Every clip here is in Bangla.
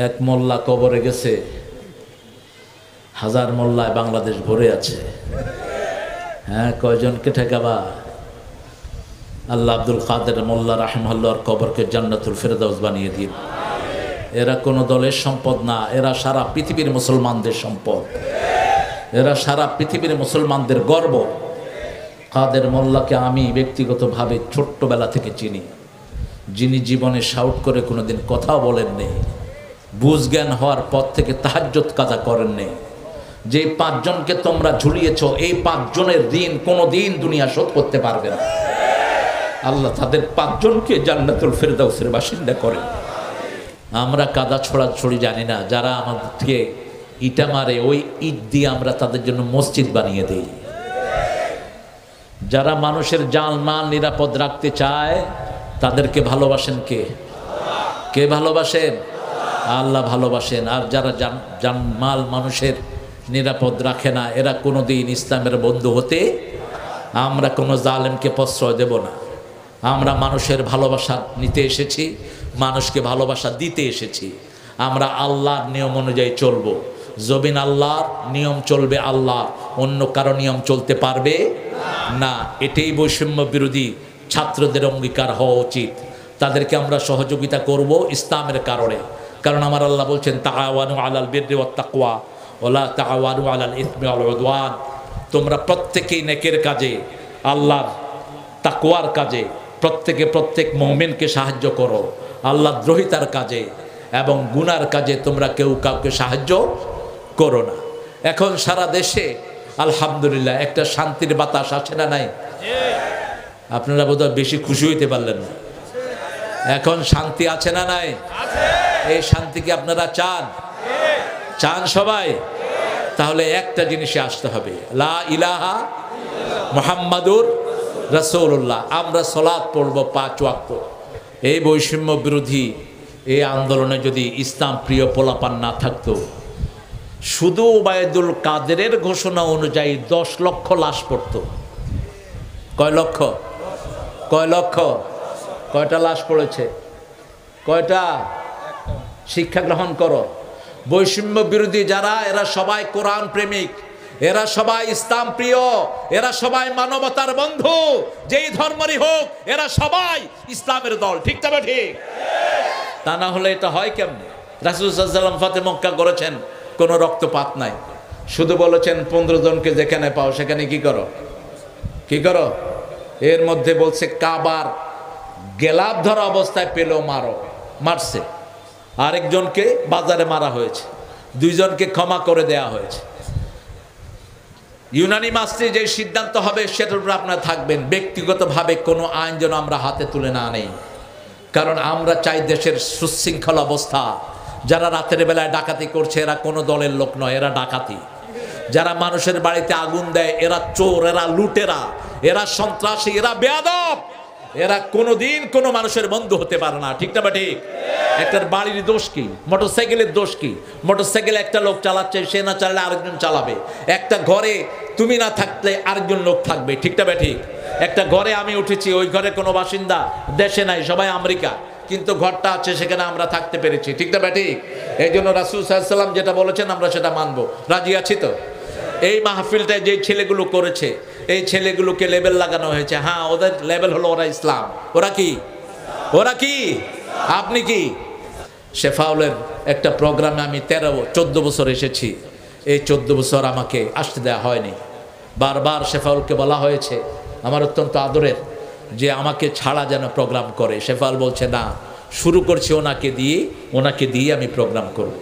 এক মোল্লা কবরে গেছে, হাজার মোল্লায় বাংলাদেশ ভরে আছে। হ্যাঁ, কয়জনকে ঠেকাবা? আল্লাহ আব্দুল কাদের মোল্লা রাহিমাহুল্লাহর কবরকে জান্নাতুল ফেরদাউস বানিয়ে দিন। এরা কোনো দলের সম্পদ না, এরা সারা পৃথিবীর মুসলমানদের সম্পদ, এরা সারা পৃথিবীর মুসলমানদের গর্ব। কাদের মোল্লাকে আমি ব্যক্তিগতভাবে ছোট্টবেলা থেকে চিনি, যিনি জীবনে শাউট করে কোনোদিন কথাও বলেননি, বুঝ জ্ঞান হওয়ার পর থেকে তাহাজ্জুদ কাজা করেননি। যে পাঁচজনকে তোমরা ঝুলিয়েছ, এই পাঁচজনের ঋণ কোনো দিন দুনিয়া শোধ করতে পারবে না। আল্লাহ তাদের পাঁচজনকে জান্নাতুল ফেরদাউসের বাসিন্দা করেন। আমরা কাদা ছড়াছড়ি জানি না, যারা আমাদেরকে ইটা মারে ওই ইট দিয়ে আমরা তাদের জন্য মসজিদ বানিয়ে দিই। যারা মানুষের জানমাল নিরাপদ রাখতে চায় তাদেরকে ভালোবাসেন কে? কে ভালোবাসেন? আল্লাহ ভালোবাসেন। আর যারা জানমাল মানুষের নিরাপদ রাখে না, এরা কোনোদিন ইসলামের বন্ধু হতে, আমরা কোনো জালেমকে প্রশ্রয় দেব না। আমরা মানুষের ভালোবাসা নিতে এসেছি, মানুষকে ভালোবাসা দিতে এসেছি। আমরা আল্লাহর নিয়ম অনুযায়ী চলবো। জবিন আল্লাহর নিয়ম চলবে, আল্লাহ অন্য কারো নিয়ম চলতে পারবে না। এটাই বৈষম্য বিরোধী ছাত্রদের অঙ্গীকার হওয়া উচিত। তাদেরকে আমরা সহযোগিতা করব ইসলামের কারণে। কারণ আমার আল্লাহ বলছেন, তাআওয়ানু আলাল বিররি ওয়াত তাকওয়া ওয়ালা তাআওয়ানু আলাল ইসমি ওয়াল উদওয়ান। তোমরা প্রত্যেকেই নেকের কাজে, আল্লাহর তাকওয়ার কাজে প্রত্যেক মুমিনকে সাহায্য করো, আল্লাহ দ্রোহিতার কাজে এবং গুনার কাজে তোমরা কেউ কাউকে সাহায্য করো না। এখন সারা দেশে আলহামদুলিল্লাহ একটা শান্তির বাতাস আছে না নাই? আপনারা বোধহয় বেশি খুশি হইতে পারলেন না। এখন শান্তি আছে না নাই? এই শান্তি কি আপনারা চান? চান সবাই? তাহলে একটা জিনিসে আসতে হবে, লা ইলাহা মুহাম্মাদুর রাসূলুল্লাহ। আমরা সালাত পড়ব 5 ওয়াক্ত। এই বৈষম্য বিরোধী এই আন্দোলনে যদি ইসলাম প্রিয় পোলাপান না থাকতো, শুধু ওবায়দুল কাদেরের ঘোষণা অনুযায়ী 10 লক্ষ লাশ পড়তো। কয় লক্ষ? কয় লক্ষ? কয়টা লাশ পড়েছে? কয়টা? শিক্ষা গ্রহণ করো। বৈষম্য বিরোধী যারা, এরা সবাই কোরআন প্রেমিক, এরা সবাই ইসলাম প্রিয়, এরা সবাই মানবতার বন্ধু। যেই ধর্মেরই হোক, এরা সবাই ইসলামের দল। ঠিক তবে ঠিক? তা না হলে এটা হয় কেমনে? রাসূল সাল্লাল্লাহু আলাইহি ওয়াসাল্লাম ফাতে মক্কা করেছেন, কোনো রক্তপাত নাই, শুধু বলেছেন 15 জনকে যেখানে পাও সেখানে কি করো? কি করো? এর মধ্যে বলছে কাবার গেলাপ ধরা অবস্থায় পেলো মারো, মারছে। আরেকজনকে বাজারে মারা হয়েছে, 2 জনকে ক্ষমা করে দেয়া হয়েছে। ইউনানিমাসলি যে সিদ্ধান্ত হবে সেটার উপর আপনারা থাকবেন। ব্যক্তিগতভাবে কোনো আইন যেন আমরা হাতে তুলে না নেই, কারণ আমরা চাই দেশের সুশৃঙ্খল অবস্থা। যারা রাতের বেলায় ডাকাতি করছে এরা কোনো দলের লোক নয়, এরা ডাকাতি। যারা মানুষের বাড়িতে আগুন দেয় এরা চোর, এরা লুটেরা, এরা সন্ত্রাসী, এরা বেয়াদব। এরা কোনোদিন কোনো মানুষের বন্ধু হতে পারে না। ঠিক না বা ঠিক? একটার বাড়ির দোষ কি? মোটরসাইকেলের দোষ কি? মোটরসাইকেল একটা লোক চালাচ্ছে, সে না চালালে আরেকজন চালাবে। একটা ঘরে তুমি না থাকলে আরেকজন লোক থাকবে। ঠিক না বা ঠিক? একটা ঘরে আমি উঠেছি, ওই ঘরে কোনো বাসিন্দা দেশে নাই, সবাই আমেরিকা, কিন্তু ঘরটা আছে, সেখানে আমরা থাকতে পেরেছি। ঠিক না বা ঠিক? এই জন্য রাসূল সাল্লাল্লাহু আলাইহি ওয়াসাল্লাম যেটা বলেছেন আমরা সেটা মানবো। রাজি আছি তো? এই মাহফিলটায় যে ছেলেগুলো করেছে, এই ছেলেগুলোকে লেবেল লাগানো হয়েছে। হ্যাঁ, ওদের লেবেল হলো ওরা ইসলাম। ওরা কি? ওরা কি? আপনি কি? শেফাউলের একটা প্রোগ্রামে আমি 14 বছর এসেছি। এই 14 বছর আমাকে আসতে দেওয়া হয়নি। বারবার শেফাউলকে বলা হয়েছে, আমার অত্যন্ত আদরের, যে আমাকে ছাড়া যেন প্রোগ্রাম করে। শেফাউল বলছে না, শুরু করছি ওনাকে দিয়ে আমি প্রোগ্রাম করব।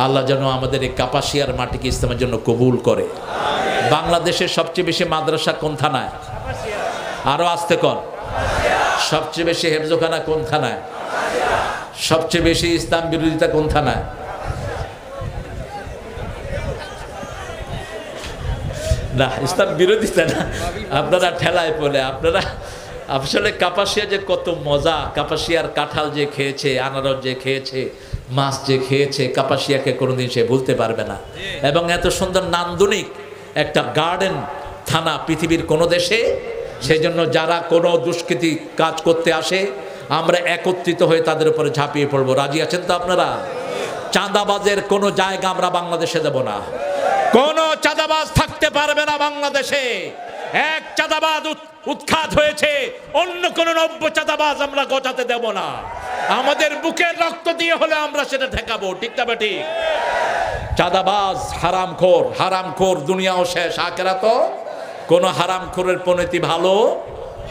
আল্লাহ যেন আমাদের এই কাপাসিয়ার মাটিকে ইসলামের জন্য কবুল করে। বাংলাদেশের সবচেয়ে বেশি মাদ্রাসা কোন থানায়? আরো আসতে কর। সবচেয়ে বেশি হেফজখানা কোন থানায়? সবচেয়ে বেশি ইসলাম বিরোধিতা কোন থানায়? না, ইসলাম বিরোধিতা না, আপনারা ঠেলায় পড়ে। আপনারা আসলে কাপাসিয়া যে কত মজা, কাপাসিয়ার কাঁঠাল যে খেয়েছে, আনারস যে খেয়েছে, মাছ যে খেয়েছে, কাপাসিয়াকে কোনোদিন সে ভুলতে পারবে না। এবং এত সুন্দর নান্দনিক একটা গার্ডেন থানা পৃথিবীর কোনো দেশে। সেই জন্য যারা কোনো দুষ্কৃতি কাজ করতে আসে, আমরা একত্রিত হয়ে তাদের উপরে ঝাঁপিয়ে পড়বো। রাজি আছেন তো আপনারা? চাঁদাবাজের কোনো জায়গা আমরা বাংলাদেশে দেব না। কোনো চাঁদাবাজ থাকতে পারবে না বাংলাদেশে। এক চাঁদাবাজ উৎখাত হয়েছে, অন্য কোন নব্য চাঁদাবাজ আমরা গজাতে দেব না। আমাদের বুকের রক্ত দিয়ে হলে আমরা সেটা ঠেকাবো, ঠিক না বেটি? চাঁদাবাজ হারামখোর, হারামখোর দুনিয়াও শেষ, আখিরাতও কোনো হারামখোরের পরিণতি ভালো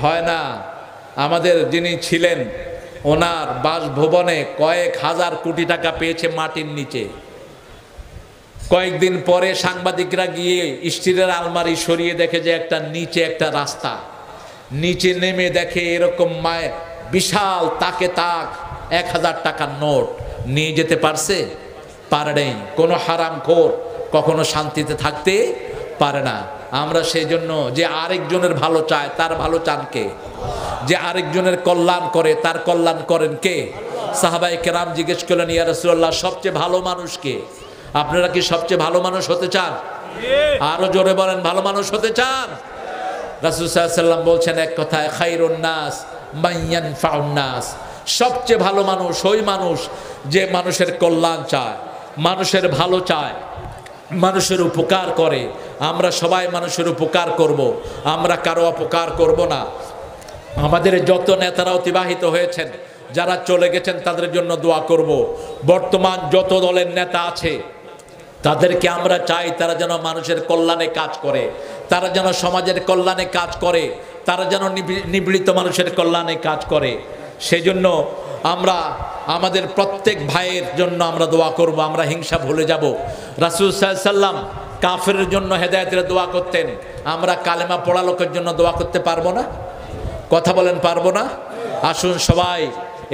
হয় না। আমাদের যিনি ছিলেন, ওনার বাসভবনে কয়েক হাজার কোটি টাকা পেয়েছে মাটির নিচে। কয়েকদিন পরে সাংবাদিকরা গিয়ে স্টিলের আলমারি সরিয়ে দেখে যে একটা নিচে একটা রাস্তা, নিচে নেমে দেখে এরকম মায়ের বিশাল তাকে তাক 1000 টাকার নোট। নিয়ে যেতে পারছে? পারে নাই। কোনো হারামখোর কখনো শান্তিতে থাকতে পারে না। আমরা সেই জন্য যে আরেকজনের ভালো চায় তার ভালো চান কে? যে আরেকজনের কল্যাণ করে তার কল্যাণ করেন কে? সাহাবায়ে কেরাম জিজ্ঞেস করলেন, ইয়া রাসূলুল্লাহ, সবচেয়ে ভালো মানুষ কে? আপনারা কি সবচেয়ে ভালো মানুষ হতে চান? আরো জোরে বলেন, ভালো মানুষ হতে চান? রাসূল সাল্লাল্লাহু আলাইহি ওয়াসাল্লাম বলছেন এক কথায়, খায়রুন নাস মান ইয়ানফাউন নাস। সবচেয়ে ভালো মানুষ ওই মানুষ যে মানুষের কল্যাণ চায়, মানুষের ভালো চায়, মানুষের উপকার করে। আমরা সবাই মানুষের উপকার করব, আমরা কারো অপকার করব না। আমাদের যত নেতারা অতিবাহিত হয়েছেন, যারা চলে গেছেন, তাদের জন্য দোয়া করব। বর্তমান যত দলের নেতা আছে তাদেরকে আমরা চাই তারা যেন মানুষের কল্যাণে কাজ করে, তারা যেন সমাজের কল্যাণে কাজ করে, তারা যেন নিবৃত মানুষের কল্যাণে কাজ করে। সেই জন্য আমরা আমাদের প্রত্যেক ভাইয়ের জন্য আমরা দোয়া করব। আমরা হিংসা ভুলে যাব। রাসূল সাল্লাল্লাহু আলাইহি ওয়াসাল্লাম কাফেরের জন্য হেদায়েতের দোয়া করতেন, আমরা কালেমা পড়া লোকের জন্য দোয়া করতে পারবো না? কথা বলেন, পারবো না? আসুন সবাই,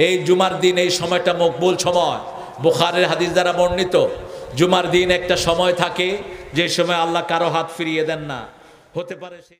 এই জুমার দিন, এই সময়টা মকবুল সময়। বুখারীর হাদিস দ্বারা বর্ণিত, জুমার দিন একটা সময় থাকে যে সময় আল্লাহ কারো হাত ফিরিয়ে দেন না। হতে পারে